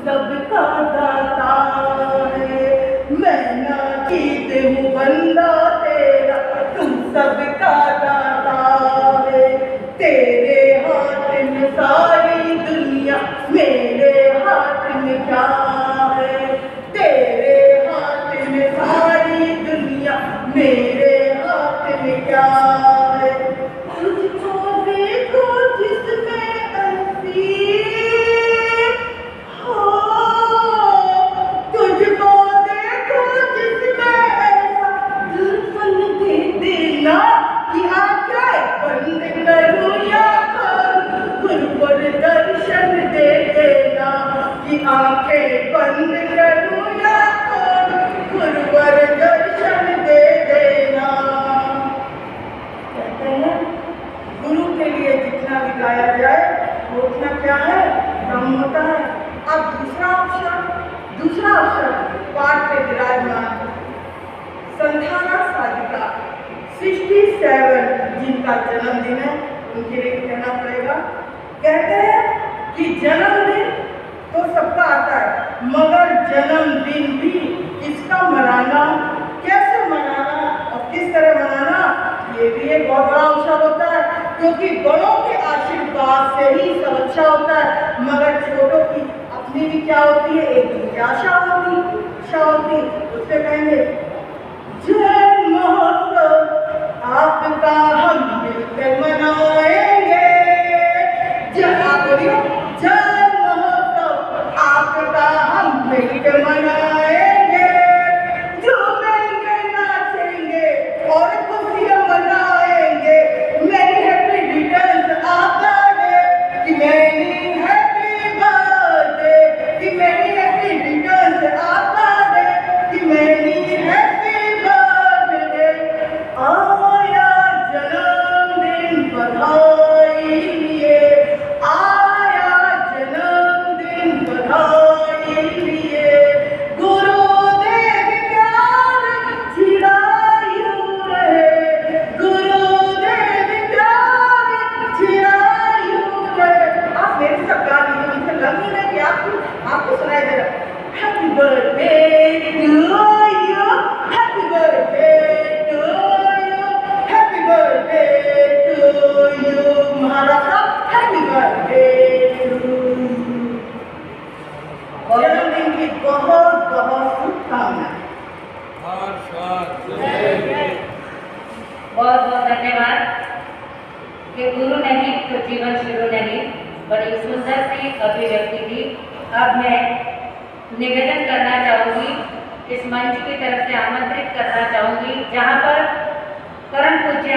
सबका दाता है। मैं नाचीत हूँ बंदा तेरा, तू सबका दाता है। तेरे हाथ में सारी दुनिया, मेरे हाथ में क्या है। तेरे हाथ में सारी दुनिया, मेरे हाथ में क्या है। तुझको देखो जिसमें हंसी हो, तुझको देखो जिसमें ऐसा दर्पण दे देना कि आंखें बंद करूं या खोलूं, गुरुवर दर्शन दे देना कि आंखें बंद करूं या खोलूं, गुरुवर दर्शन दे देना। कहते हैं गुरु के लिए जितना भी गाया जाए वो उतना क्या है, कम होता है। अब दूसरा अक्षर पाठ पे विराजमान संध्यारा साधिका 67 जिनका जन्मदिन है, उनके लिए कहना पड़ेगा। कहते हैं कि जन्मदिन तो सबका आता है, मगर जन्मदिन भी इसका मनाना, कैसे मनाना और किस तरह मनाना, ये भी एक बहुत बड़ा अवसर होता है। क्योंकि बड़ों के आशीर्वाद से ही सब अच्छा होता है, मगर छोटों की अपनी भी क्या होती है, एक जिज्ञासा होती। उससे कहेंगे जय महोत्सव आपका हम मिलकर मनाएंगे। जय आप बोलिए, जय महोत्सव आपका हम मिलकर मनाएंगे। झूमेंगे, नाचेंगे और खुशियां मनाएंगे। मेरी हैप्पी रिटर्न्स आफ्टर डे कि मेरी हैप्पी बर्थडे, कि मेरी हैप्पी रिटर्न्स आफ्टर डे, कि मेरी हैप्पी बर्थडे। आया जन्मदिन बधाई लिए, आया जन्मदिन बधाई लिए। गुरुदेव प्यार चिरायु रहे, गुरुदेव प्यार चिरायु रहे। आप मेरे साथ गा लीजिए, मुझे लग नहीं रहा कि आपको सुनाई दे रहा। Happy birthday to you, happy birthday to you, happy birthday to you. महाराज साहब, हैप्पी बर्थडे टू यू। जन्मदिन की बहुत बहुत शुभकामनाएं। बहुत बहुत धन्यवाद। कि गुरु नहीं तो जीवन शुरू नहीं, बड़ी सुंदर सी अभिव्यक्ति थी। अब मैं निवेदन करना चाहूँगी, इस मंच की तरफ से आमंत्रित करना चाहूँगी, जहाँ पर परम पूज्य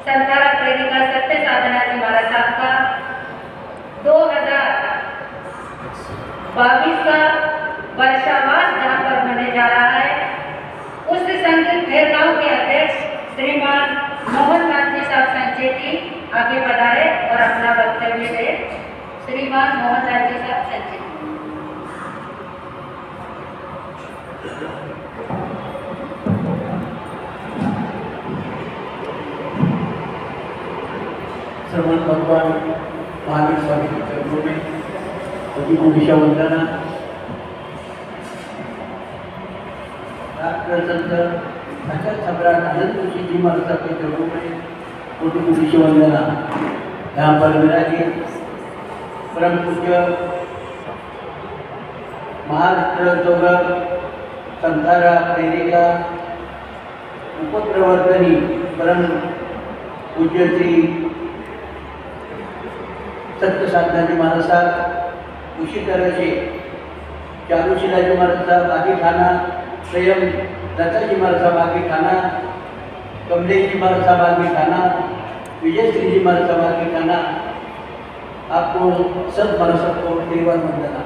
संध्यारा प्रेरिका सत्य साधना जी महाराज साहब का 2022 का वर्षावास जहाँ पर होने जा रहा है, उस संगीत भेदभाव के अध्यक्ष श्रीमान मोहन नाथ जी साहब संचेती आगे पधारे और अपना वक्तव्य दे। श्रीमान मोहन नाथ जी साहब संचेती। श्रवण भगवान महावीर स्वामी के चरणों में कोटि कोटि वंदना। राष्ट्रसंत अचल सम्राट आनंद ऋषि जी महाराज के चरणों में कोटि कोटि वंदना। यहाँ पर विराजित परम पूज्य महाराष्ट्र गौरव संध्यारा प्रेरिका उपप्रवर्तनी परम पूज्य श्री सत्य साधना जी महाराज साहब, उसी तरह से चारूशिला जी महाराज साहब आगे थाना, स्वयं दत्ता जी महाराज साहब आगे थाना, कमलेश जी महाराज साहब आगे थाना, विजय श्री जी महाराज साहब आगे थाना, आपको सब महाराज साहब को परिवार वंदना।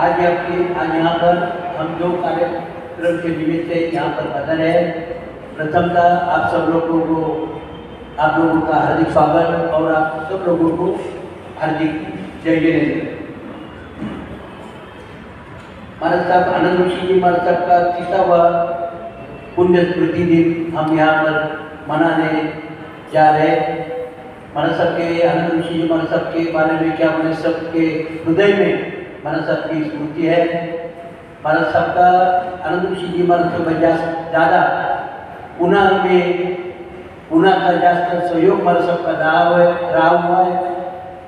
आज यहाँ पर हम जो कार्यक्रम के निमित्त से यहाँ पर पधारे हैं, प्रथमतः आप सब लोगों का हार्दिक स्वागत और आप सब लोगों को हार्दिक जय जय। महाराज साहब आनंद ऋषि जी महाराज साहब का 30वां पुण्य स्मृति दिन हम यहाँ पर मनाने जा रहे हैं। महाराज साहब के आनंद ऋषि जी महाराज साहब के बारे में क्या मैंने सबके हृदय में महाराज साहब की स्मृति है। महाराज साहब का आनंद ऋषी जी महाराज से बजाज ज़्यादा पुणे का जास्त सहयोग महाराज साहब का रहा हुआ है।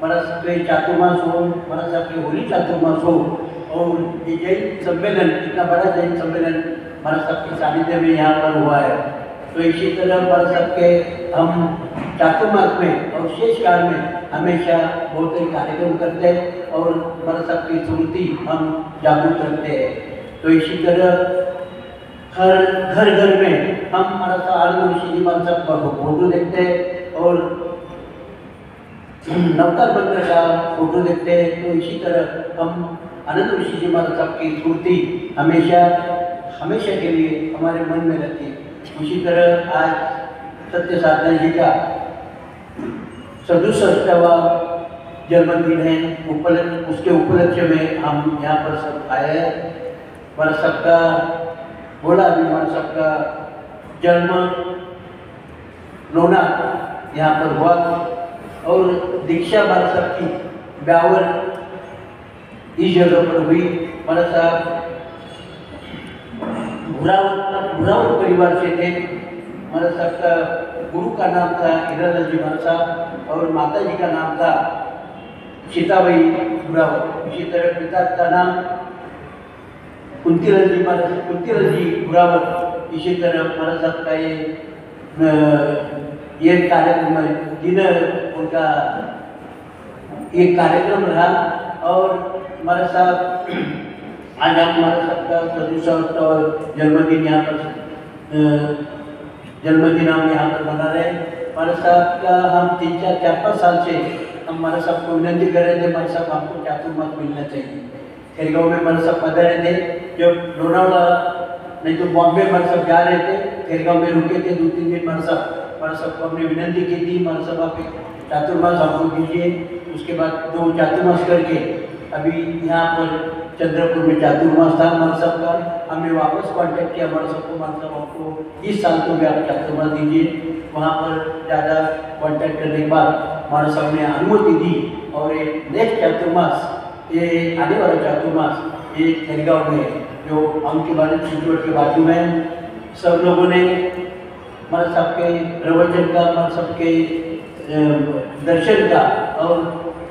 महाराज साहब के चातुर्मास हो, महाराज साहब के होली चातुर्मास हो, और ये जैन सम्मेलन, इतना बड़ा जैन सम्मेलन महाराज साहब के सानिध्य में यहाँ पर हुआ है। तो इसी तरह महाराज साहब के हम चातुर्मास में और शेष काल में हमेशा बहुत ही कार्यक्रम करते हैं और महाराज साहब की स्मृति हम जागरूक रखते हैं। तो इसी तरह हर घर में हम महाराज साहब आनंद ऋषि जी महाराज साहब का फोटो देखते हैं और नवकार मंत्र का फोटो देखते हैं। तो इसी तरह हम आनंद ऋषि जी महाराज साहब की स्मृति हमेशा के लिए हमारे मन में रहती है। उसी तरह आज सत्य साधना जी का 67वां जन्मदिन है। उसके उपलक्ष्य में हम यहाँ पर सब आए हैं। महाराज साहब का बोला अभी महाराज साहब का जन्म लोना यहाँ पर हुआ और दीक्षा महाराज साहब की 52 इस जगह पर हुई। महाराज साहब भुरावत परिवार से थे। महाराज साहब का गुरु का नाम था हीरालाल जी महाराज साहब और माता जी का नाम था सीताबाई भुरावत। इसी तरह पिता का नाम कुंतीलाल जी भुरावत। इसी तरह महाराज साहब का ये कार्यक्रम दिन उनका एक कार्यक्रम रहा और महाराज साहब आज हम महाराज साहब का 67वां जन्मदिन यहाँ पर हम यहाँ पर मना रहे हैं। महाराज साहब का हम 3-4 साल से हम महाराज साहब को विनती कर रहे थे, महाराज साहब हमको चातुर्मास मिलना चाहिए। खेलगांव में महाराज साहब पधारे थे, जब लोनावाला नहीं तो बॉम्बे महाराज साहब जा रहे थे, खेलगांव में रुके थे 2-3 दिन। महाराज साहब को हमने विनती की थी, महाराज साहब आप चातुर्मास हमको दीजिए। उसके बाद 2 चातुर्मास करके अभी यहाँ पर चंद्रपुर में चातुर्मास था महाराज साहब का। हमने वापस कांटेक्ट किया महाराज साहब को, महाराज साहब आपको इस साल तो भी आप चातुर्मास दीजिए। वहाँ पर ज़्यादा कांटेक्ट करने के बाद महाराज साहब ने अनुमति दी और ये नेक्स्ट चातुर्मास, ये आने वाला चातुर्मास ये खेलगांव में जो अंक के बारे के बाजू में सब लोगों ने महाराज साहब के प्रवचन का, महाराज साहब के दर्शन का और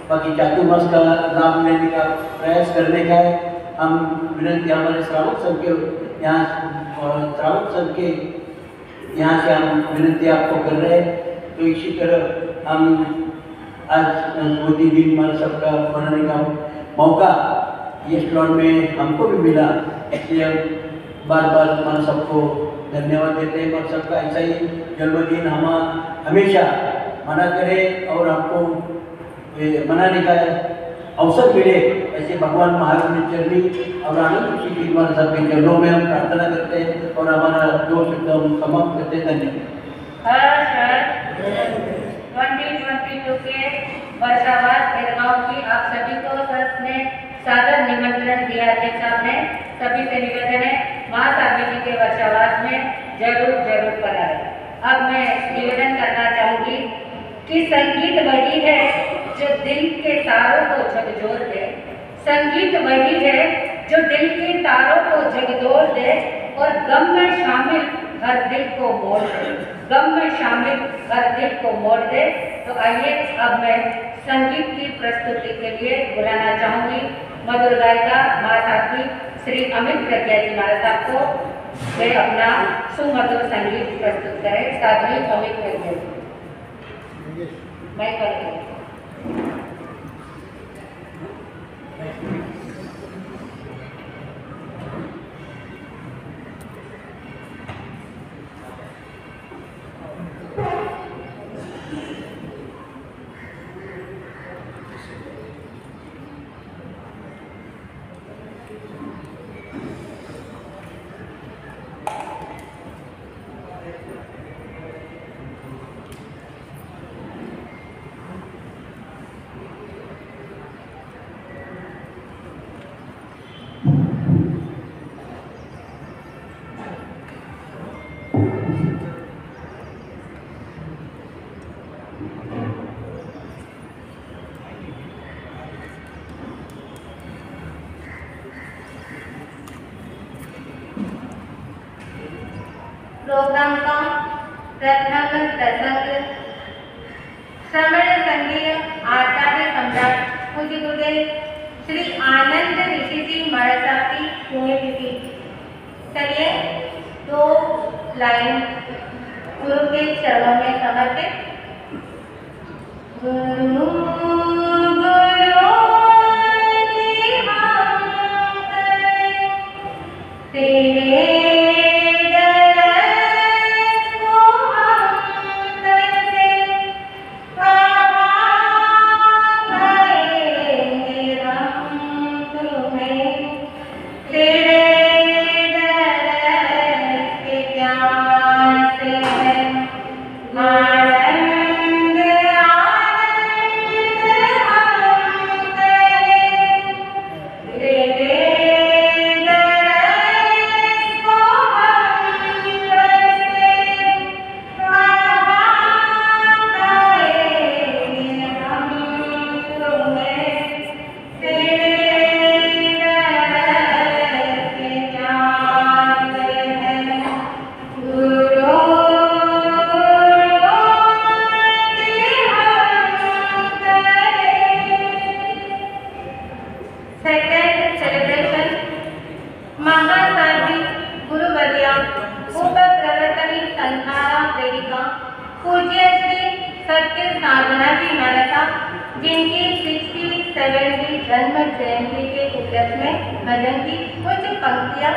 बाकी चातुर्मास का लाभ लेने का प्रयास करने का है। हम विनती हमारे श्रावक संघ के यहाँ से हम विनती आपको कर रहे हैं। तो इसी तरह हम आज मोदी दिन महाराज साहब का मनाने का मौका ये स्लॉट में हमको भी मिला, इसलिए हम बार महाराज साहब को धन्यवाद देते हैं। महाराज साहब का ऐसा ही जन्मदिन हम हमेशा मना करें और हमको मनाने का अवसर मिले, ऐसे भगवान महावीर ने चरणी और आनंद ऋषि जी महाराज साहब के चरणों में हम प्रार्थना करते हैं और हमारा 2 शब्द हम समाप्त करते हैं। धन्यवाद। 2022 के वर्षावास खेलगांव की आप सभी को सर ने सादर निमंत्रण दिया। अध्यक्ष साहब ने सभी से निवेदन है महासाध्वी जी के वर्षावास में जरूर पधारें। अब मैं निवेदन करना चाहूँगी कि संगीत वही है जो दिल के तारों को झकझोर दे। संगीत वही है जो दिल के तारों को झकझोर दे और गम में शामिल हर दिल को मोड़ दे। गम में शामिल हर दिल को मोड़ दे। तो आइए अब मैं संगीत की प्रस्तुति के लिए बुलाना चाहूँगी मधुर गायिका महासाध्वी श्री अमित प्रज्ञा जी महाराज साहब को। वे अपना सुमधुर संगीत प्रस्तुत करें। साध्वी अमित प्रज्ञा जी, मैं करती हूँ। प्रोग्राम का प्रथम प्रसंग श्रवण संगीय आचार्य सम्राट पूज्य गुरुदेव श्री आनंद ऋषि जी महाराज की पुण्यतिथि। चलिए 2 लाइन गुरु के चरणों में समर्पित। गुरु तेरे जिनकी 67वीं जन्म जयंती के उपलक्ष्य में भजन की कुछ पंक्तियां।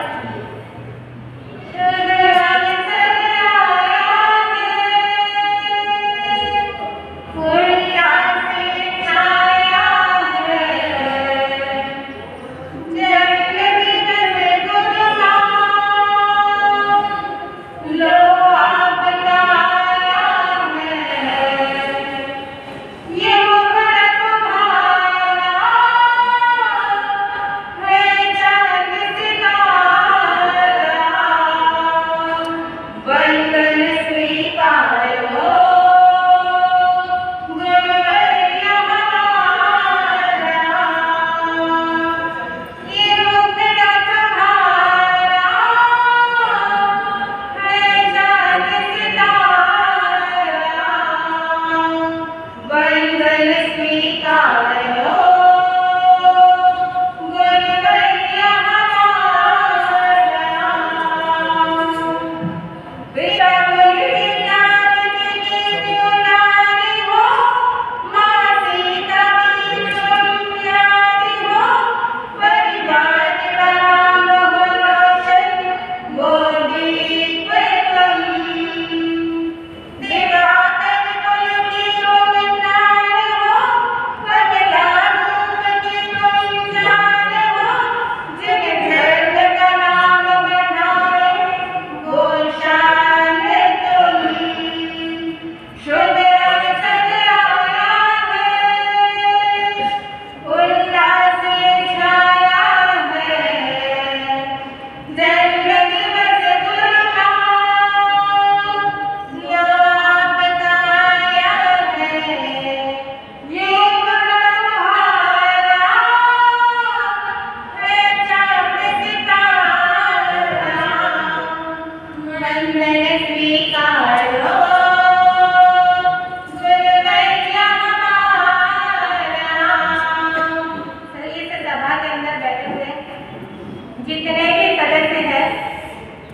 जितने भी सदस्य हैं,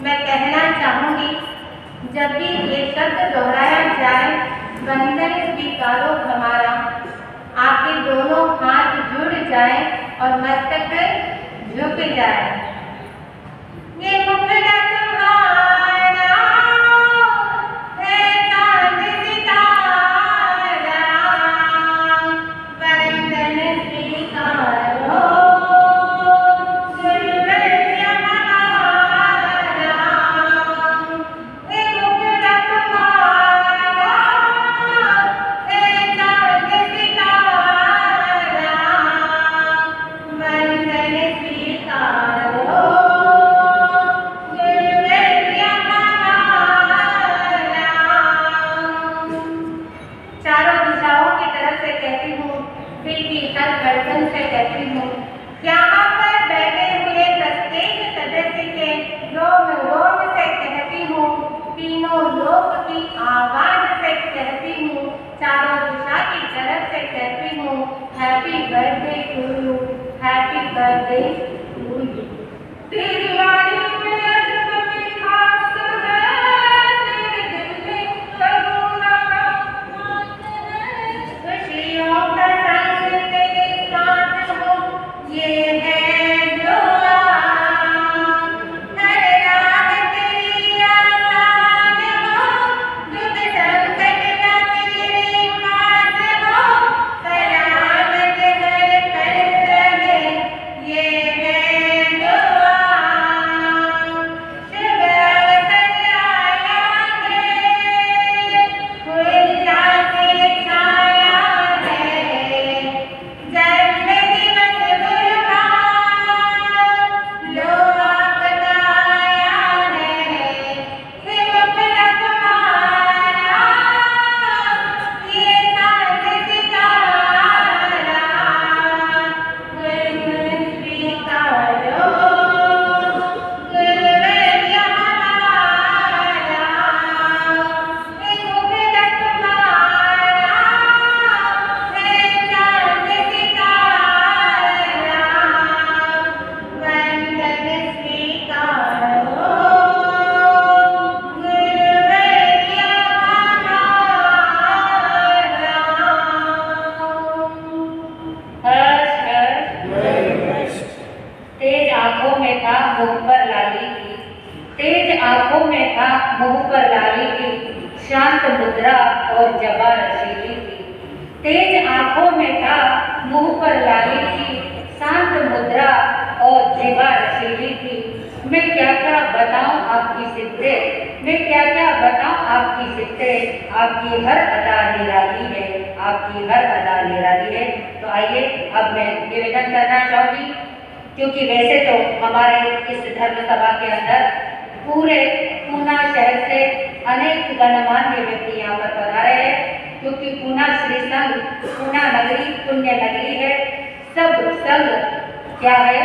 मैं कहना चाहूंगी, जब भी ये शब्द दोहराया जाए, वंदन स्वीकारो हमारा, आपके दोनों हाथ जुड़ जाए और मस्तक झुक जाए। ये मुखड़ा तुम्हारा है चांद सितारा, वंदन स्वीकारो कर गई पूरी। तेरी वाणी में अजब मिठास है, तेरे दिल में करुणा खुशियों का संग तेरे साथ हो, ये है दुआ। हर रात तेरी आसान हो, दुख संकट न तेरे पास हो, सलामत हर पल रहे, ये है दुआ। शुभ अवसर आया है, उल्लास छाया है, जन्म दिवस गुरबान लो आपका आया है। सिमरन तुम्हारा ये साथ सितारा, गुरगुन स्वीकारो गुरुवर हमारा। सिमरन तुम्हारा है चाँद सितारा, वंदन स्वीकारो गुरुवर हमारा। तेज आंखों में था मुंह पर लाली की, तेज आंखों में था मुंह पर लाली की, शांत मुद्रा और जबा रसीली की। तेज आंखों में था मुंह पर लाली की, शांत मुद्रा और जिबा रसीली की। मैं क्या क्या बताऊं आपकी सिद्दे, मैं क्या क्या बताऊं आपकी सिद्दे, आपकी हर अदा निराली है, आपकी हर अदा निराली है। तो आइए अब मैं निवेदन करना चाहूंगी, क्योंकि वैसे तो हमारे इस धर्म सभा के अंदर पूरे पूना शहर से अनेक गणमान्य व्यक्ति यहाँ पर पधारे हैं, क्योंकि पूना श्री संघ, पूना नगरी पुण्य नगरी है। सब संघ क्या है,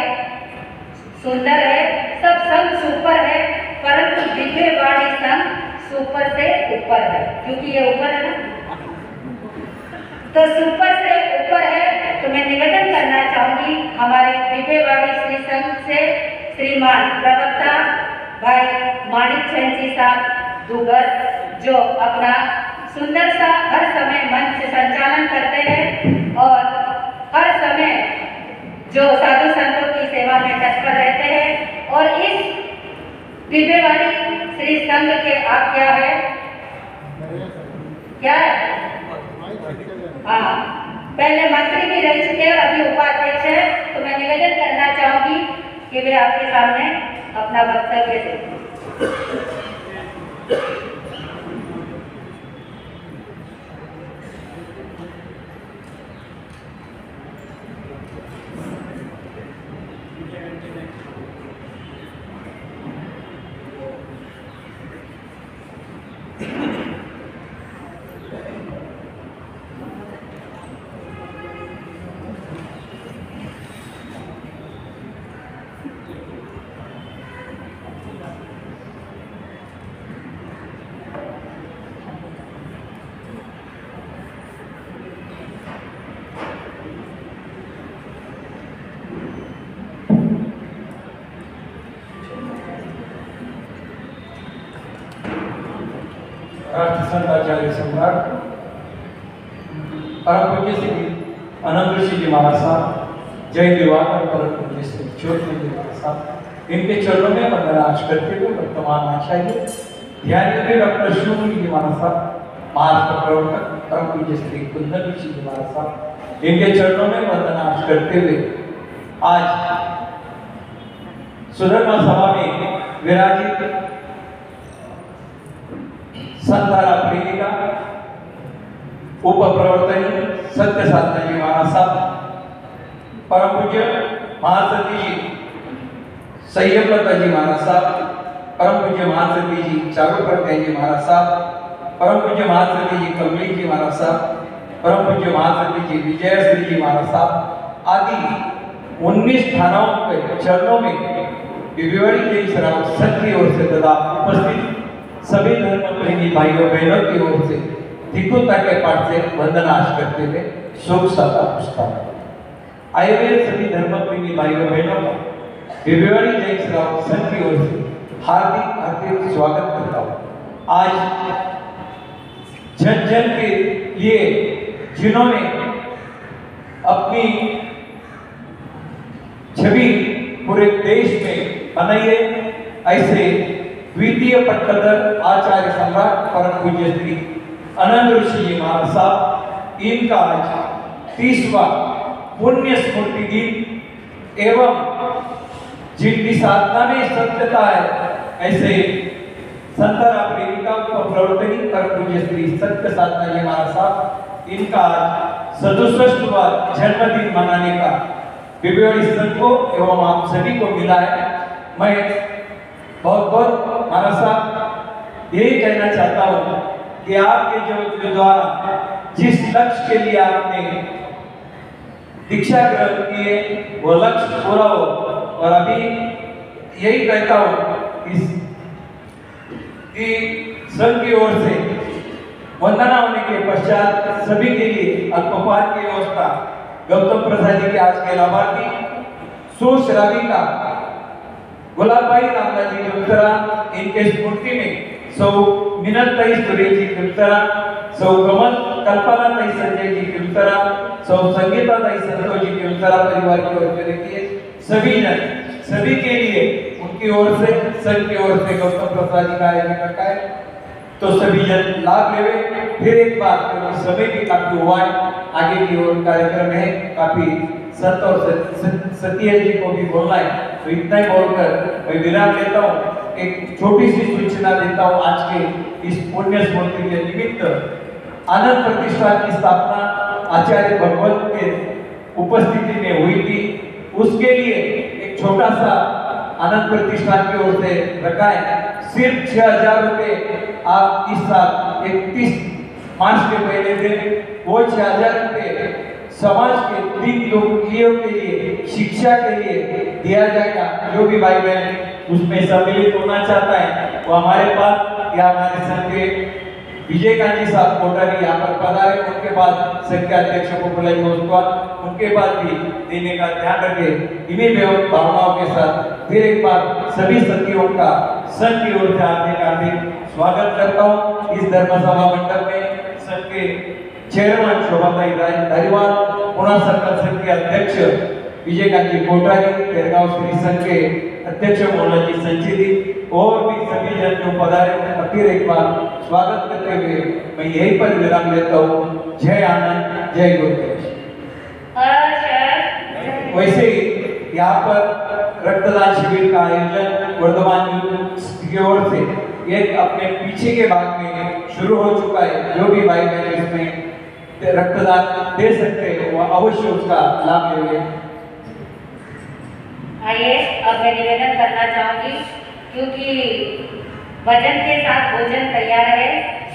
सुंदर है, सब संघ सुपर है, परंतु दिव्यवाणी संघ सुपर से ऊपर है, क्योंकि ये ऊपर है ना, तो सुपर से ऊपर है। तो मैं निवेदन करना चाहूंगी हमारे दिव्यवाणी श्री संघ से श्रीमान प्रवक्ता भाई माणिक चंद जी साहब दुगर, जो अपना सुंदर सा हर समय मंच संचालन करते हैं और हर समय जो साधु संतों की सेवा में तत्पर रहते हैं। और इस दिव्यवाणी श्री संघ के आप क्या है, क्या है? हाँ, पहले मंत्री भी रह चुके हैं और अभी उपाध्यक्ष है। तो मैं निवेदन करना चाहूंगी कि वे आपके सामने अपना वक्तव्य दें। राष्ट्रसंत आचार्य सम्राट परम पूज्य श्री अनंत ऋषि जी महाराज साहब, जय दिवाकर परम पूज्य श्री ज्योति जी साहब, इनके चरणों में वंदनाश करते हुए वर्तमान आचार्य ध्यान डॉक्टर शिवमुनि जी महाराज साहब, महाराष्ट्र प्रवर्तक परम पूज्य श्री कुंदन ऋषि जी महाराज साहब, इनके चरणों में वंदनाश करते हुए आज सुधर्मा सभा में विराजित संतारा प्रेरिका उप प्रवर्तक सत्य साधना जी महाराज साहब, परम पूज्य महासती जी संयमलता जी महाराज साहब, परम पूज्य महासती जी चारुप्रज्ञा जी महाराज साहब, परम पूज्य महासती जी कमलेश जी महाराज साहब, परम पूज्य महासती जी विजयश्री जी महाराज साहब आदि 19 थानाओं के चरणों में दिव्यवाणी के इस संघ की ओर से तथा उपस्थित सभी धर्म प्रेमी भाइयों बहनों की ओर से धिक्कुता के पाठ से वंदनाश करते हुए शोक सभा पुष्पांजलि। आए हुए सभी धर्म प्रेमी भाइयों बहनों को फेब्रुआरी जैन श्राव संघ की ओर से हार्दिक हार्दिक स्वागत करता हूँ। आज जन जन के लिए जिन्होंने अपनी छवि पूरे देश में बनाई है, ऐसे द्वितीय पट्टधर आचार्य सम्राट परम पूज्य श्री अनंत ऋषि जी महाराज साहब, इनका आज 30वां पुण्य स्मृति दिन एवं जिनकी साधना में सत्यता है, ऐसे संतरा प्रेमिका प्रवर्तनी परम पूज्य श्री सत्य साधना जी महाराज साहब, इनका आज 67वां जन्मदिन मनाने का फेब्रुआरी संघ को एवं आप सभी को मिला है। मैं बहुत बहुत महाराज साहब यही कहना चाहता हूँ कि आपके जो द्वारा जिस लक्ष्य के लिए आपने दीक्षा ग्रहण किए वो लक्ष्य पूरा हो। और अभी यही कहता हूँ कि संघ की ओर से वंदना होने के पश्चात सभी के लिए अल्पपार की व्यवस्था गौतम प्रसाद जी के आज के लाभार्थी सुश्राविका गुलाबबाई रामलाल जी के उत्तरा, इनके स्मृति में सौ मिनलताई सुरेश जी के उत्तरा, सौ कमल कल्पना ताई संजय जी के उत्तरा, सौ संगीता ताई संतोष जी के उत्तरा परिवार की ओर से देखिए सभी जन सभी के लिए उनकी ओर से संघ की ओर से गौतम प्रसाद जी का आयोजन रखा है, तो सभी जन लाभ लेवे। फिर एक बार क्योंकि समय भी काफी हुआ है, आगे की ओर कार्यक्रम है, काफी संत और सत्य जी को भी बोलना है, तो इतना ही बोलकर मैं विराम लेता हूँ। एक छोटी सी सूचना देता हूँ। आज के इस पुण्य स्मृति के निमित्त आनंद प्रतिष्ठान की स्थापना आचार्य भगवत के उपस्थिति में हुई थी, उसके लिए एक छोटा सा आनंद प्रतिष्ठान की ओर से रखा है। सिर्फ 6000 रुपये आप इस साल 31 मार्च के पहले दिन वो 6000 रुपये समाज के 3 लोगों के लिए शिक्षा के लिए दिया जाएगा। जो भी भाई बहन उसमें सम्मिलित होना चाहता है वो हमारे पास या हमारे संघ के विजयकांत जी साहब कोटारी यहाँ पर पधारे, उनके पास संघ के अध्यक्ष को बुलाई उनके पास भी देने का ध्यान रखे। इन्हीं भावनाओं के साथ फिर एक बार सभी सखियों का संघ की ओर से हार्दिक स्वागत करता हूँ। इस धर्म सभा मंडप में संघ के चेयरमैन शोभाताई धारीवाल, पुणे सर्कल संघ के अध्यक्ष विजयकांत जी कोटारी, पेरगांव श्री संघ के अध्यक्ष मोहन जी संचिदी और भी सभी जन जो पधारे उनका फिर एक बार स्वागत करते हुए मैं यहीं पर विराम लेता हूँ। जय आनंद, जय गुरुदेव। वैसे ही यहाँ पर रक्तदान शिविर का आयोजन वर्धमान की ओर से एक अपने पीछे के भाग में शुरू हो चुका है। जो भी भाई बहन इसमें रक्तदान दे सकते हैं वो अवश्य उसका लाभ लेंगे। आइए अब मैं निवेदन करना चाहूंगी, क्योंकि भजन के साथ भोजन तैयार है।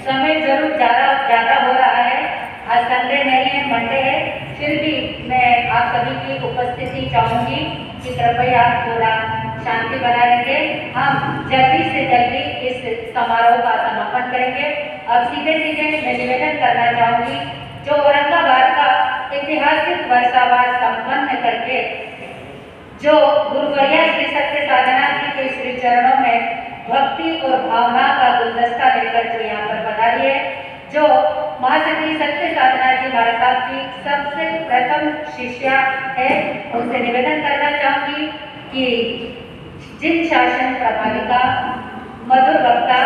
समय जरूर ज़्यादा हो रहा है, आज संडे नहीं है, मंडे है, फिर भी मैं आप सभी की उपस्थिति चाहूंगी कि कृपया आप थोड़ा शांति बनाए रखें। हम जल्दी से जल्दी इस समारोह का समापन करेंगे। अब सीधे मैं निवेदन करना चाहूंगी, जो औरंगाबाद का ऐतिहासिक वर्षावास संपन्न करके जो गुरुवर्या श्री सत्य साधना जी के श्री चरणों में भक्ति और भावना का गुलदस्ता लेकर जो यहाँ पर पधारी है, जो महासती सत्य साधना जी महाराज साहब की सबसे प्रथम शिष्या है, उनसे निवेदन करना चाहूंगी कि जिन शासन प्रभाविका मधुर वक्ता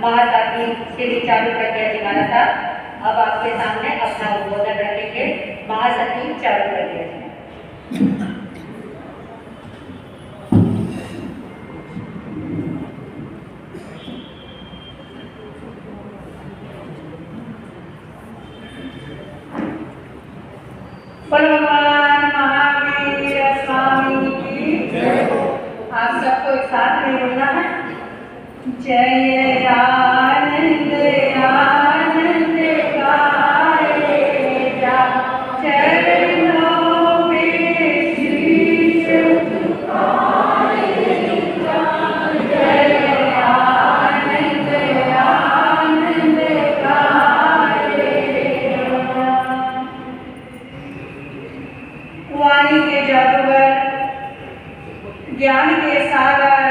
महासाथी श्री चारू प्रज्ञा जी महाराज साहब अब आपके सामने अपना उद्बोधन रखेंगे। महासती चारू प्रज्ञा जी। भगवान महावीर स्वामी की जय हो। आप सबको एक साथ में बोलना है, जय आनंद आनंद गाए जा, चरणों में शीश झुकाए जा, जय आनंद आनंद गाए जा। वाणी ज्ञान के सागर,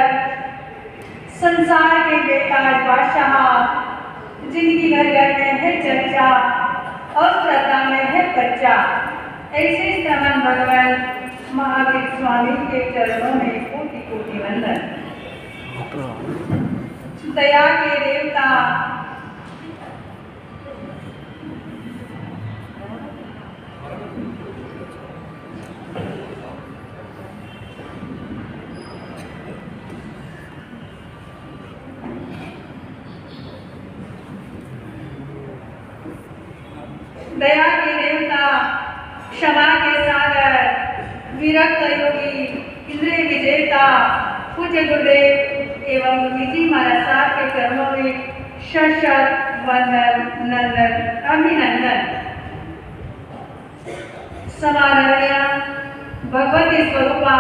संसार के बेताज बादशाह, जिनकी घर घर में है चर्चा और श्रद्धा में है पर्चा, ऐसे श्रवण भगवान महावीर स्वामी के चरणों में कोटि कोटि वंदन। दया के देवता, दया के देवता, क्षमा के सागर, विरक्त योगी, इंद्रिय विजेता, पूज्य गुरुदेव एवं विजी महाराज साहब के चरणों में शत वंदन नंदन अभिनंदन। समाननीय भगवती स्वरूपा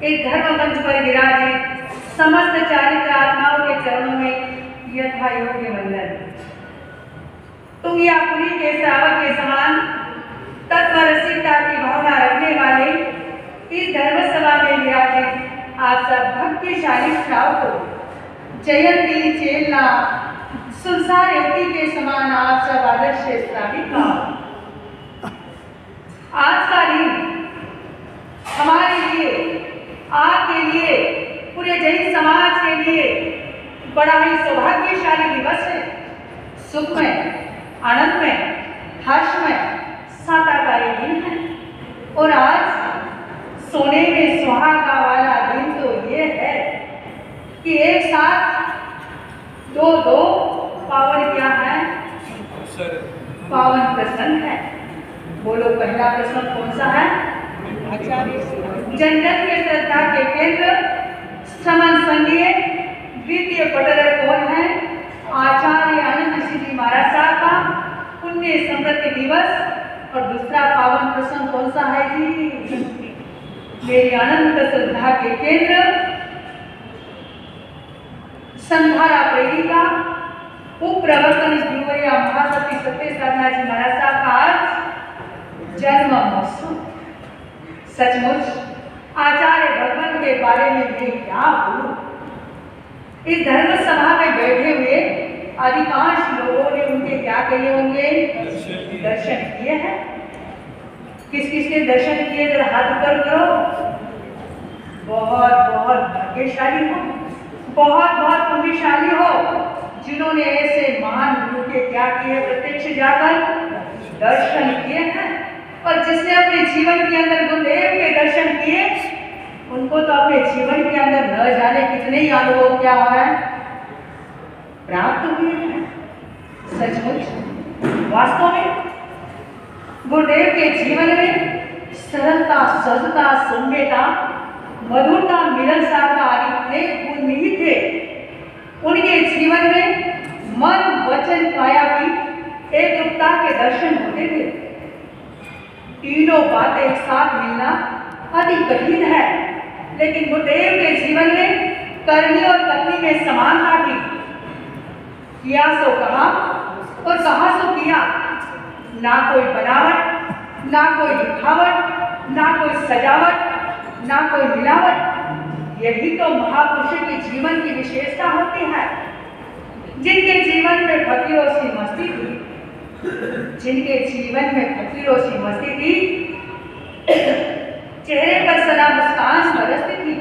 इस धर्म मंच पर विराजित समस्त चारित्र आत्माओं के चरणों में यथा योग्य वंदन। तुम या पुरी के श्रावक के समान तत्व रसिकता की भावना रखने वाले इस धर्म सभा में विराजित आप सब भक्तिशाली श्रावकों, जयंती चेलना संसार युक्ति के समान आप सब आदर्श श्राविक। आज का दिन हमारे लिए, आपके लिए, पूरे जैन समाज के लिए बड़ा ही सौभाग्यशाली दिवस है। सुख में, आनंद में, हर्ष में साताकारी दिन है। और आज सोने में सुहागा वाला दिन तो ये है कि एक साथ दो पावन क्या है, पावन प्रसंग है। बोलो पहला प्रसंग कौन सा है? जनगण के श्रद्धा के केंद्र समन संघीय द्वितीय पटलर कौन है? आचार्य आनंद सिंह महाराज साहब का पुण्य स्मृति दिवस। और दूसरा पावन प्रसंग कौन सा है जी? मेरी अनंत श्रद्धा के केंद्र संधारा प्रेरिका उपप्रवर्तन गुरुवर्या महासती सत्य साधना जी महाराज साहब का आज जन्म महोत्सव। सचमुच आचार्य भगवान के बारे में मैं क्या बोलूं। इस धर्म सभा में बैठे हुए अधिकांश लोगों ने उनके क्या किए होंगे? दर्शन किए हैं। किस किस के दर्शन किए? जरा हाथ ऊपर करो। बहुत बहुत भाग्यशाली हो, बहुत बहुत पुण्यशाली हो जिन्होंने ऐसे महान गुरु के क्या किए? प्रत्यक्ष जाकर दर्शन किए हैं। और जिसने अपने जीवन के अंदर गुरुदेव के दर्शन किए, उनको तो अपने जीवन के अंदर न जाने कितने ही अनुभव क्या हो रहा है प्राप्त हुए हैं। सचमुच वास्तव में गुरुदेव के जीवन में सरलता, सहजता, सौम्यता, मधुरता, मिलनसारता आदि अनेक गुण निहित थे। उनके जीवन में मन, वचन, काया की एक रूपता के दर्शन होते थे। तीनों बातें एक साथ मिलना अति कठिन है, लेकिन गुरुदेव के जीवन में करनी और करनी में समानता थी। किया सो कहा और कहा सो किया। ना कोई बनावट, ना कोई दिखावट, ना कोई सजावट, ना कोई मिलावट। यही तो महापुरुषों के जीवन की विशेषता होती है। जिनके जीवन में फकीरों सी मस्ती थी, जिनके जीवन में फकीरों सी मस्ती थी, चेहरे पर सदा मुस्कान बरसती थी।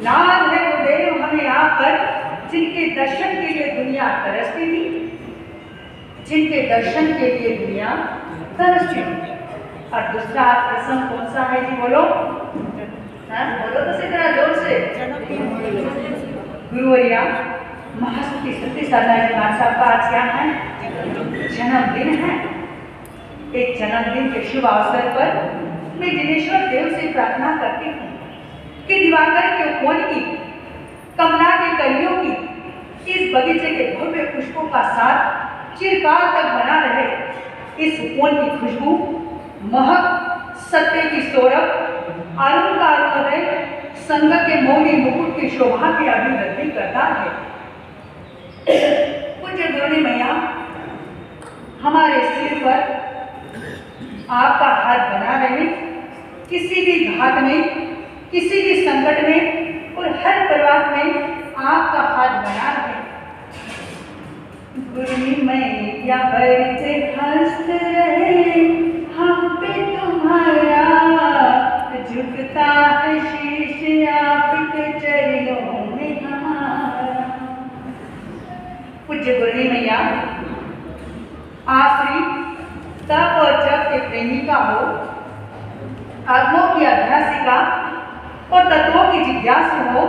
नाम है गुरुदेव हमें यहाँ पर जिनके दर्शन के लिए दुनिया तरसती थी, जिनके दर्शन के लिए दुनिया तरसती थी। और दूसरा प्रसंग कौन सा है जी? बोलो, हाँ बोलो तो से जरा जोर से। गुरुवर्या महासती सत्य साधना जी महाराज साहब का आज क्या है? जन्मदिन है। एक जन्मदिन के शुभ अवसर पर मैं जिनेश्वर देव से प्रार्थना करती हूँ कि दिवाकर के उपवन की, कमला के कलियों की, इस बगीचे के भव्य पुष्पों का साथ चिरकाल तक बना रहे। इस उपवन की खुशबू, महक, सत्य की सौरभ, आनंद का अरुणोदय, संग के मौनी मुकुट की शोभा की अभिव्यक्ति करता है। पूज्य गुरुनी मैया हमारे सिर पर आपका हाथ बना रहे, किसी भी घात में किसी भी संकट में और हर परिवार में आपका हाथ बना रहे। गुरनी मैया बरसे हंसते रहे, हम पे तुम्हारा झुकता है शीश आपके चरणों में हमारा। पूज्य गुरनी मैया आखिरी तप और जप के प्रेमिका हो, आत्मों की अभ्यासिका और तत्वों की जिज्ञासु हो।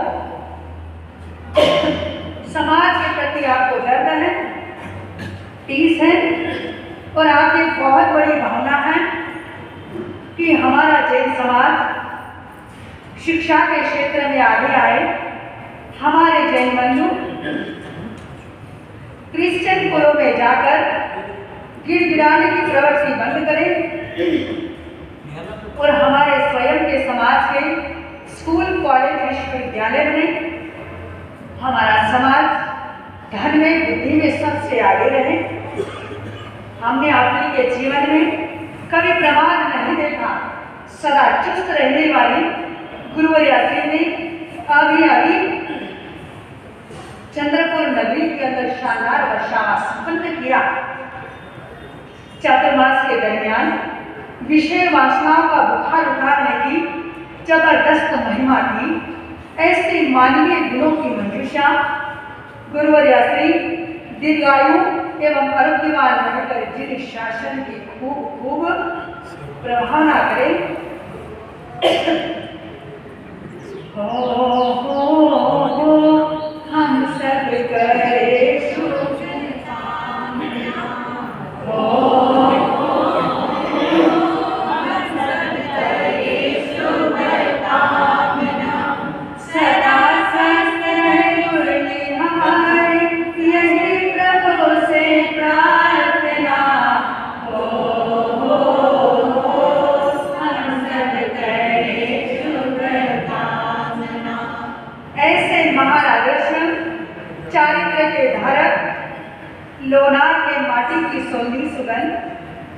समाज के प्रति आपको दर्द है, टीस है और आपकी बहुत बड़ी भावना है कि हमारा जैन समाज शिक्षा के क्षेत्र में आगे आए। हमारे जैन बंधु क्रिश्चियन कुलों में जाकर गिड़गिड़ाने की प्रवृत्ति बंद करें और हमारे स्वयं के समाज के स्कूल, कॉलेज, विश्वविद्यालय में हमारा समाज धन में, बुद्धि में सबसे आगे रहे। हमने अपने के जीवन में कभी प्रमाद नहीं देखा। सदा चुस्त रहने वाली गुरुवर्या ने अभी चंद्रपुर नगरी के अंदर शानदार वर्षावा संपन्न किया। चातुर्मास के दरमियान विषय वासनाओं का बुखार उतारने की जबरदस्त महिमा थी। ऐसे मानवीय गुणों की मंजूषा गुरुवर्या दीर्घायु एवं आरोग्यवान रहकर जिन शासन की खूब प्रभावना करे। हो हम सब करे चारित्र के धारक लोनार के माटी की सौंधी सुगंध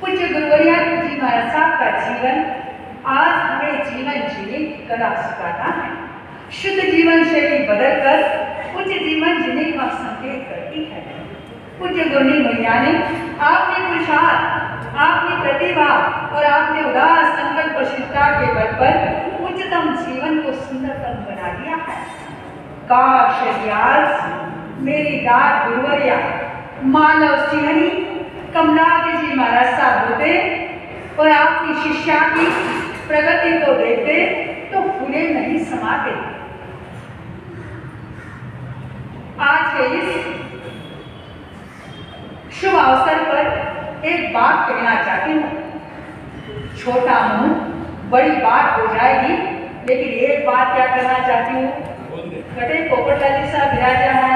पूज्य गुरुवर्या जी महाराज साहब का जीवन आज हमें जीवन जीने की कला सिखाता है। शुद्ध जीवन शैली बदलकर उच्च जीवन जीने का संकेत करती है। पूज्य गुरनी मैया ने आपने पुरुषार्थ, आपने प्रतिभा और आपने उदार संकल्प शिष्टता के बल पर उच्चतम जीवन को सुंदरतम बना दिया है। काश आज मेरी दाद गुरुवर्या मानव सिंहनी कमलाद जी महाराज साहब होते और आपकी शिष्या की प्रगति को देखते तो फूले नहीं समाते। आज के इस शुभ अवसर पर एक बात कहना चाहती हूँ। छोटा मुंह बड़ी बात हो जाएगी, लेकिन एक बात क्या करना चाहती हूँ। कटे पोपटलाल साहब विराजा है,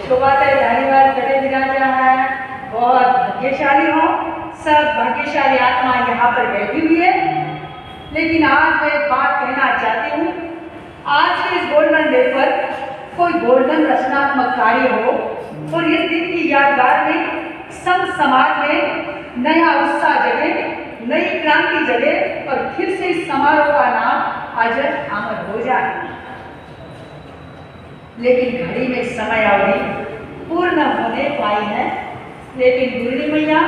शोभाते धन्यवाद कटे विराजा है। बहुत भाग्यशाली हो, सब भाग्यशाली आत्मा यहाँ पर बैठी हुई है। लेकिन आज मैं एक बात कहना चाहती हूँ। आज के इस गोल्डन डे पर कोई गोल्डन रचनात्मक कार्य हो और इस दिन की यादगार में सब समाज में नया उत्साह जगे, नई क्रांति जगे और फिर से इस समारोह का नाम अजर अमर हो जाए। लेकिन घड़ी में समय अवधि पूर्ण होने पाई है। लेकिन गुरनी मैया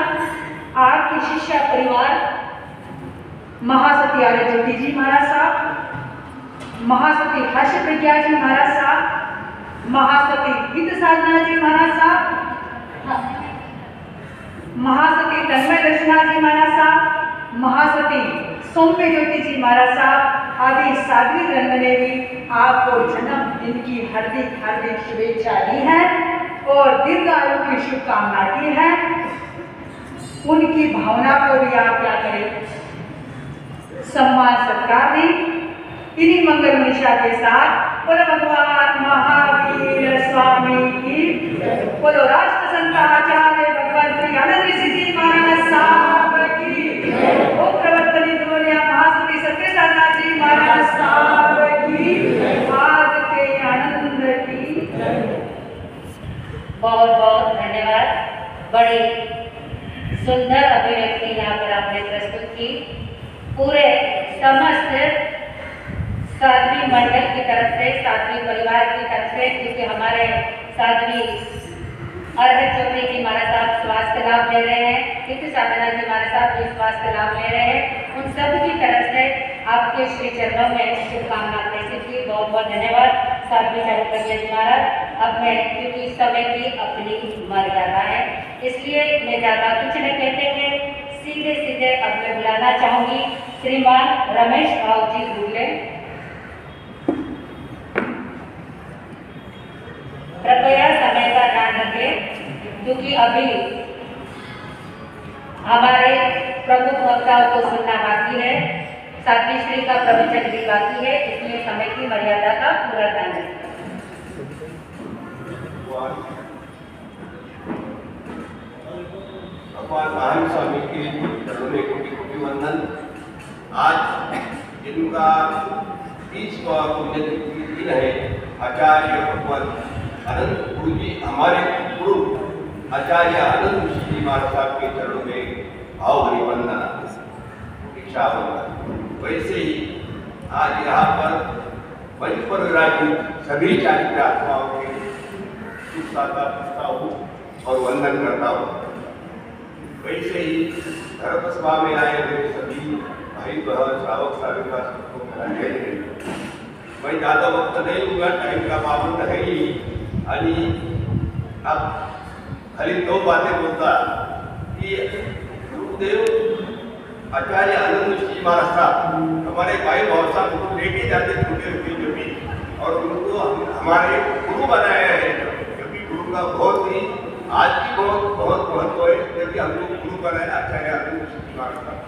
आपकी शिष्या परिवार महासती आर्य ज्योति जी महाराज साहब, महासती हर्ष प्रज्ञा जी महाराज साहब, महासती हित साधना जी महाराज साहब, महासती तन्मय दर्शना जी महाराज साहब, महासती सौम्य ज्योति जी महाराज साहब आदि साध्वी रंग ने भी आपको जन्मदिन की हार्दिक हार्दिक शुभेच्छा दी है और दीर्घायु की शुभकामना की है। उनकी भावना को भी आप क्या करें, सम्मान सत्कार दें। इन्हीं मंगल मनीषा के साथ बोलो भगवान महावीर स्वामी की, बोलो राष्ट्र संत आचार्य भगवान श्री आनंद ऋषि जी महाराज साहब की, ओम प्रवर्तनी गुरुवर्या महासती सत्य साधना जी महाराज साहब की, आज के आनंद की। बहुत बहुत धन्यवाद। बड़ी सुंदर अभिव्यक्ति यहाँ पर आपने प्रस्तुत की। पूरे समस्त साध्वी मंडल की तरफ से, साध्वी परिवार की तरफ से, क्योंकि हमारे साध्वी अरहत चौधरी जी महाराज साहब स्वास्थ्य लाभ ले रहे हैं, क्योंकि साधना जी महाराज साहब भी स्वास्थ्य लाभ ले रहे हैं, उन सब की तरफ से आपके श्री चरणों में शुभकामना प्रेषित की। बहुत बहुत धन्यवाद साध्वी चारुकन्या जी महाराज। अब मैं, क्योंकि समय की अपनी मर्यादा है, इसलिए मैं ज़्यादा कुछ नहीं कहते हुए सीधे सीधे अब मैं बुलाना चाहूँगी श्रीमान रमेश भाव जी गुरले। कृपया समय का ध्यान रखें, क्योंकि अभी हमारे प्रमुख वक्ताओं को सुनना बाकी है, साध्वी श्री का प्रवचन भी बाकी है, इसलिए समय की मर्यादा का पूरा ध्यान रखें। भगवान महावीर स्वामी के चरणों में कोटि कोटि वंदन। आज जिनका 30वां पुण्यतिथि दिन है, आचार्य भगवान अनंत गुरु जी, हमारे गुरु आचार्य अनंत ऋषि जी महाराज साहब के चरणों में भावभरी वंदना, दीक्षा वंदन। वैसे ही आज यहाँ पर मंच पर विराजित सभी चारित्र आत्माओं के शुभ साकार करता हूँ और वंदन करता हूँ। वैसे ही धर्मसभा में आए हुए सभी भाई बहन श्रावक श्राविका सबको मेरा जय जय। मैं ज़्यादा वक्त नहीं लूँगा, टाइम का पाबंद है ही। आणि अब खाली 2 बातें बोलता कि गुरुदेव आचार्य आनंद जी महाराज साहब हमारे भाई भाव साहब को लेके जाते छोटे छोटे जमी, और उनको हमारे गुरु बनाया है, क्योंकि गुरु का बहुत ही आज भी बहुत बहुत महत्व है, क्योंकि हम लोग गुरु बनाया आचार्य आनंद जी महाराज साहब।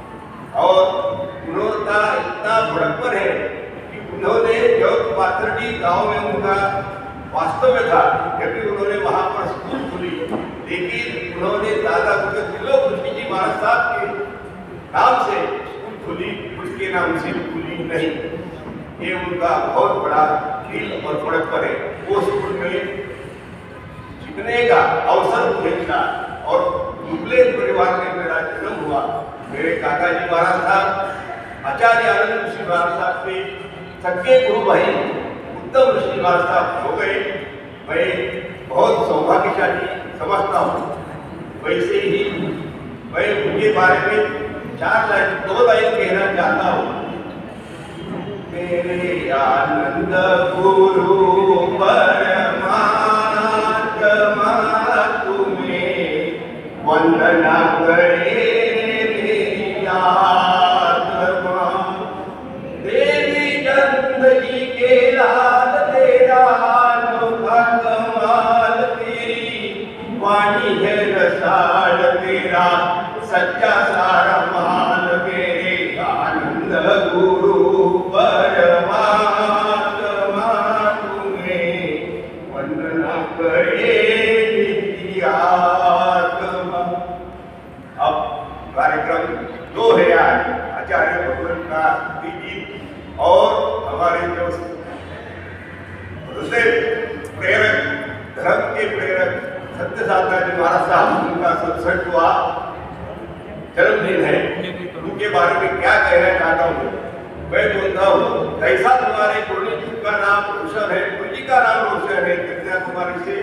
और उन्होंने इतना बड़प्पन है कि उन्होंने जो पाथरडी गाँव में उनका वास्तव में था, क्योंकि उन्होंने वहाँ पर स्कूल खुली, लेकिन उन्होंने दादा त्रिलोक ऋषि जी महाराज साहब के नाम से स्कूल खुली, उसके नाम से खुली नहीं। ये उनका बहुत बड़ा दिल और बड़प्पन है। वो स्कूल में सीखने का अवसर मुझे मिला, और दुबले परिवार में मेरा जन्म हुआ। मेरे काका जी महाराज साहब आचार्य आनंद ऋषि महाराज साहब के सच्चे गुरु भाई उत्तम ऋषि महाराज साहब हो गए। मैं बहुत सौभाग्यशाली समझता हूँ। वैसे ही मैं उनके बारे में 2 लाइन कहना चाहता हूँ। मेरे आनंद गुरु परमात्मा तुम्हें वंदना करे मेरी आत्मा। देवी चंद जी के लाल तेरा अनोखा कमाल, तेरी वाणी है रसाल, तेरा सच्चा सारा माल। मेरे आनंद गुरु परमात्मा तुम्हें वंदना करे मेरी आत्मा। अब कार्यक्रम 2 है आज, आचार्य भगवान का गीत और हमारे जो हृदय प्रेरक, धर्म के प्रेरक सत्य साधना जी महाराज साहब, उनका 67वां जन्मदिन है। उनके बारे में क्या कहना चाहता हूँ मैं बोलता हूँ, कैसा तुम्हारे गुरु जी का नाम रोशन है, गुरु जी का नाम रोशन है, कन्याकुमारी से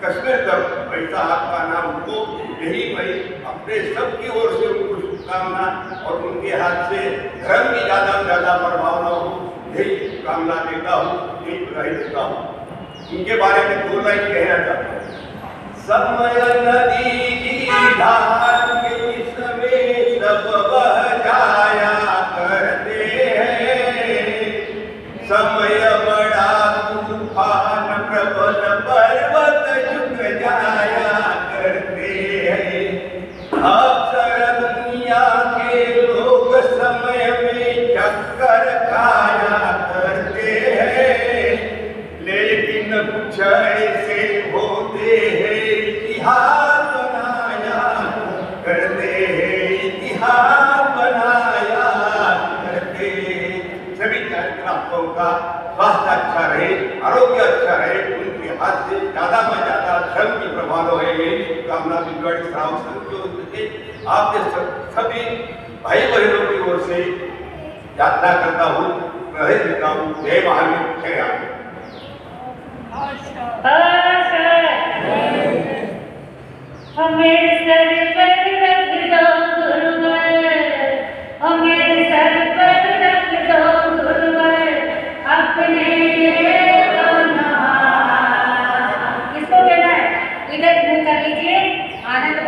कश्मीर तक, वैसा आपका नाम हो। यही मैं अपने सबकी ओर से उनको शुभकामना, और उनके हाथ से धर्म की ज़्यादा से ज़्यादा प्रभाव न हो, यही शुभकामना देता हूँ, यही बधाई देता हूँ। उनके बारे में 2 लाइन कहना चाहता हूँ। समय नदी की धार के समय सब बह जाया करते हैं, समय बड़ा तूफान प्रबल पर्वत झुक जाया करते हैं। अक्सर दुनिया के लोग समय में चक्कर खाया करते हैं, लेकिन कुछ ऐसे होते हैं इतिहास बनाया करते हैं, इतिहास बनाया करते हैं। सभी कार्यक्रमों का स्वास्थ्य अच्छा रहे, आरोग्य अच्छा रहे, उनके हाथ से ज़्यादा में ज़्यादा धर्म की प्रभाव है, यही शुभकामना बिगड़ श्रावक आपके सभी भाई बहनों की ओर से यात्रा करता हूँ, रहे देता हूँ। जय महावीर, जय राम। मेरे सर पर रख दो गुरुवर, मेरे सर पर रख दो गुरुवर अपने दोनों हाथ। किसको कहना है? इधर मुंह कर लीजिए। आनंद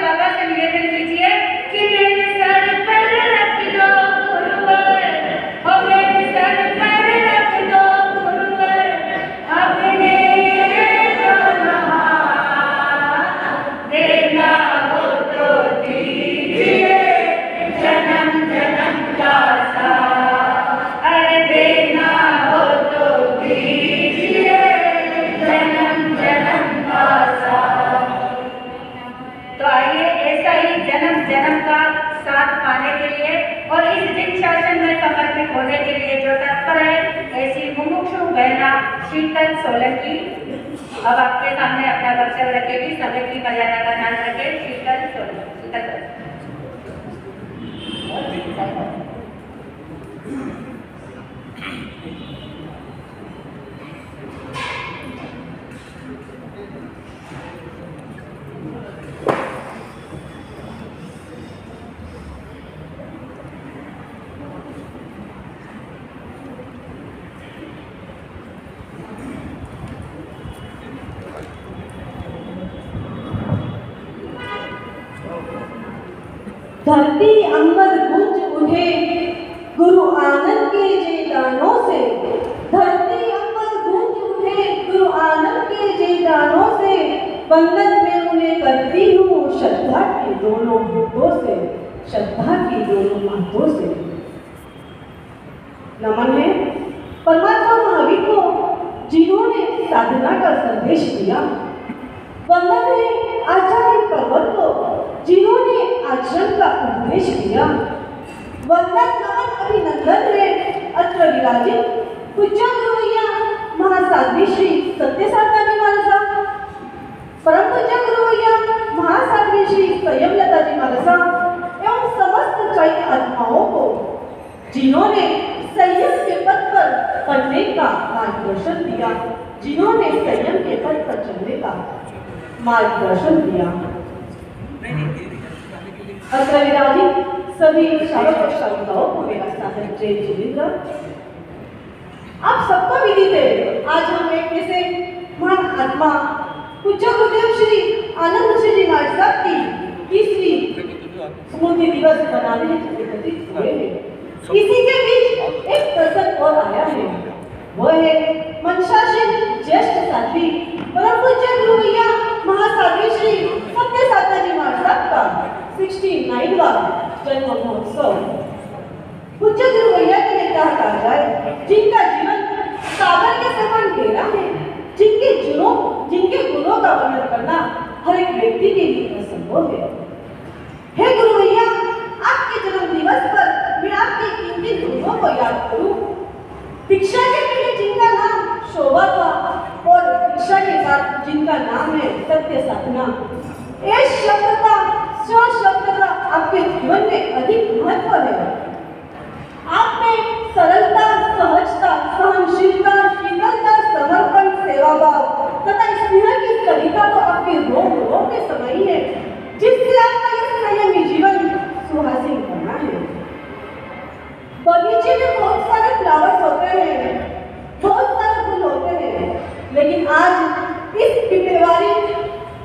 बाबा से निवेदन कीजिए कि मेरे सर पर रख दो गुरुवर, मेरे सर पर रख दो गुरुवर अपने दोनों हाथ। देना हो तो दीजिए जन्म जन्म का साथ, अरे देना हो तो दीजिए जन्म जन्म का साथ। तो आइए ऐसा ही जन्म जन्म का साथ पाने के लिए और इस जिन शासन में समर्पित होने के लिए जो तत्पर है, ऐसी मुमुक्षु बहना शीतल सोलंकी अब आपके सामने अपना वक्तव्य रखेगी। समय की मर्यादा का ध्यान रखें। शीतल सोलंकी। धरती अंबर गूंज उठे गुरु आनंद के जयगानों से, धरती अंबर गूंज उठे गुरु आनंद के जयगानों से, वंदन में उन्हें करती हूँ श्रद्धा के दोनों हाथों से, श्रद्धा की दोनों हाथों से। नमन है परमात्मा महावीर को जिन्होंने साधना का संदेश दिया। वंदन है आचार्य पर्वत को जिन्होंने आचरण का उपदेश दिया। वंदन नमन अभिनंदन है अत्र विराजित पूज्य गुरुवैया महासाध्वी श्री सत्यसाधना जी महाराज साहब, परम पूज्य गुरुवैया महासाध्वी श्री संयमलता जी महाराज साहब एवं समस्त चैत्य आत्माओं को जिन्होंने संयम के पथ पर पढ़ने का मार्गदर्शन दिया, जिन्होंने संयम के पथ पर चलने का मार्गदर्शन दिया। अत्र विराजित सभी श्रावक और श्राविकाओं को मेरा सादर जय जिनेंद्र। आप सबको विदित है, आज हम एक ऐसे महान आत्मा पूज्य गुरुदेव श्री आनंद ऋषि जी महाराज साहब की तीसरी स्मृति दिवस मनाने एकत्रित हुए हैं। इसी के बीच एक प्रसंग और आया है, वह है मनशासन ज्येष्ठ साध्वी परम पूज्य गुरुवैया महासाध्वी श्री सत्यसाधना जी महाराज साहब का 69वां जन्म महोत्सव। पूज्य गुरुवैया के लिए कहा जाए जिनका जीवन सागर के समान गहरा है, जिनके गुणों का वर्णन करना हर एक व्यक्ति के लिए असंभव है। हे गुरुवैया, आपके जन्म दिवस पर मैं आपके किन गुणों को याद करूं? दीक्षा के पहले जिनका नाम शोभा था और दीक्षा के बाद जिनका नाम है सत्य साधना, इस शब्द का आपके जीवन में अधिक महत्व है। आप में सरलता, सहजता, सहनशीलता, शीतलता, समर्पण, सेवाभाव तथा स्नेह की कलिका तो आपके रोग में समाई है, जिससे आपका यह संयमी जीवन सुहासिन करना है। बगीचे में बहुत सारे फ्लावर्स होते हैं, बहुत सारे फूल होते हैं, लेकिन आज इस पिपरवारी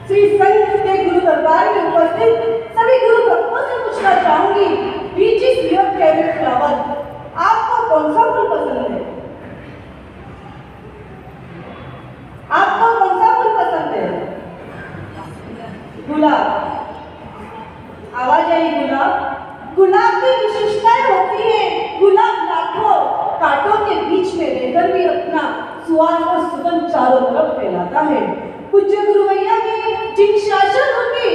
श्री संत के गुरु दरबार में उपस्थित सभी गुरु भक्तों से पूछना चाहूंगी, which is your favorite flower? आपको कौन सा फूल पसंद है? आपको कौन सा फूल पसंद है? गुलाब। आवाज आई गुलाब। गुलाब की विशेषताएं होती है, गुलाब लाखों कांटों के बीच में रहकर भी अपना सुवास और सुगंध चारों तरफ फैलाता है। पूज्य गुरुवैया ने जिन शासन रूपी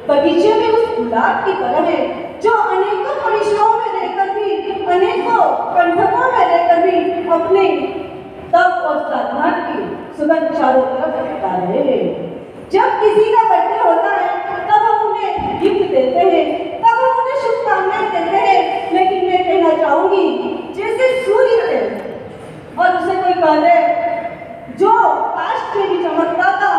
बगीचे में उस गुलाब की तरह है, जो अनेकों परिश्रमों में रहकर भी, अनेकों कंठकों में रहकर भी अपने तप और साधना की सुगंध चारों तरफ फैला रहे हैं। जब किसी का बर्थडे होता है तब हम उन्हें गिफ्ट देते हैं, तब हम कहते जो पास्ट में भी चमकता था,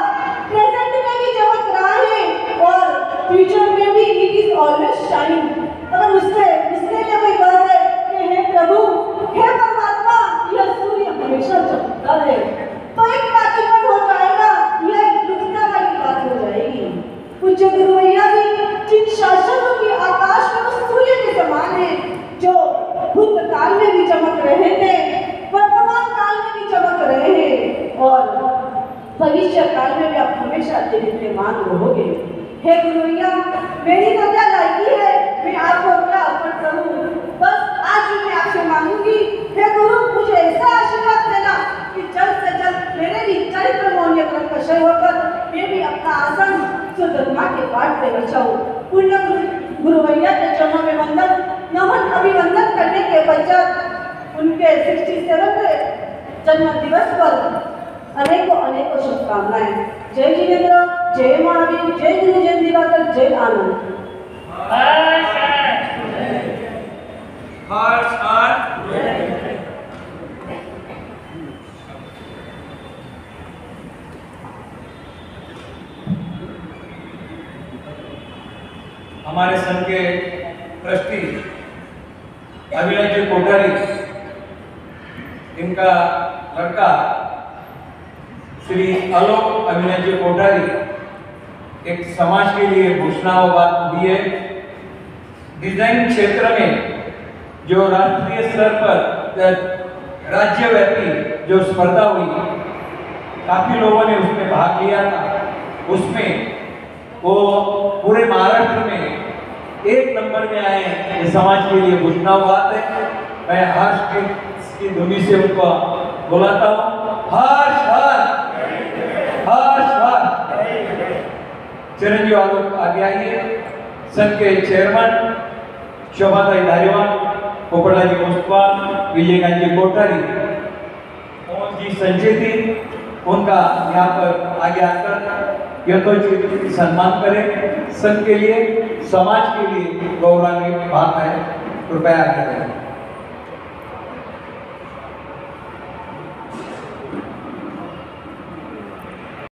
प्रेजेंट में भी चमक रहा है और फ्यूचर में भी इट इज ऑलवेज शाइन। अगर उसके लिए कोई कहते कि हे प्रभु, हे परमात्मा, यह सूर्य हमेशा चमकता है, तो एक बात हो जाएगा, यह एक दुखता वाली बात हो जाएगी। पूज्य गुरु भैया भी जिन शासकों की आकाश में उस सूर्य के समान है, जो भूतकाल में भी चमक रहे थे, वर्तमान काल में भी चमक रहे हैं और भविष्य काल में भी आप हमेशा विद्यमान रहोगे। हे गुरु भैया, मेरी तो क्या लायकी है, मैं आपको क्या अर्पण करूं? बस आज ही मैं आपसे मांगूंगी, हे गुरु, मुझे ऐसा आशीर्वाद देना कि जल्द से जल्द मेरे भी चरित्र मौल्य क्रम क्षय होकर मैं भी अपना आसन सुधर्मा के पाठ पे बचाऊं। पुण्य गुरु भैया के चरणों में वंदन नमन अभिवंदन करने के पश्चात उनके 67वें जन्म दिवस पर अनेकों शुभकामनाएं। जय जिनेन्द्र, जय महावीर, जय गुरु, जय दिवाकर, जय आनंद। हमारे संघ के ट्रस्टी अभिनय जी कोठारी, इनका लड़का श्री आलोक अभिनय जी कोठारी एक समाज के लिए घोषणाबात दी है। डिजाइन क्षेत्र में जो राष्ट्रीय स्तर पर राज्यव्यापी जो स्पर्धा हुई, काफी लोगों ने उसमें भाग लिया था। उसमें वो पूरे महाराष्ट्र में 1 नंबर में आए हैं। ये समाज के लिए घोषणाबात है। मैं हर्ष की ध्वनि से उनको बुलाता हूँ। हर्ष हर्ष हर्ष हर्ष। चिरंजीव आलोक आगे आइए। संघ के चेयरमैन शोभाताई धारीवाल, पोपटलाजी मुस्तफा, विजयकांत जी कोठारी, मोहन जी संचेती, उनका यहाँ पर आगे आकर यथोचित सम्मान करें। संघ के लिए, समाज के लिए गौरवान्वित बात है, कृपया करें।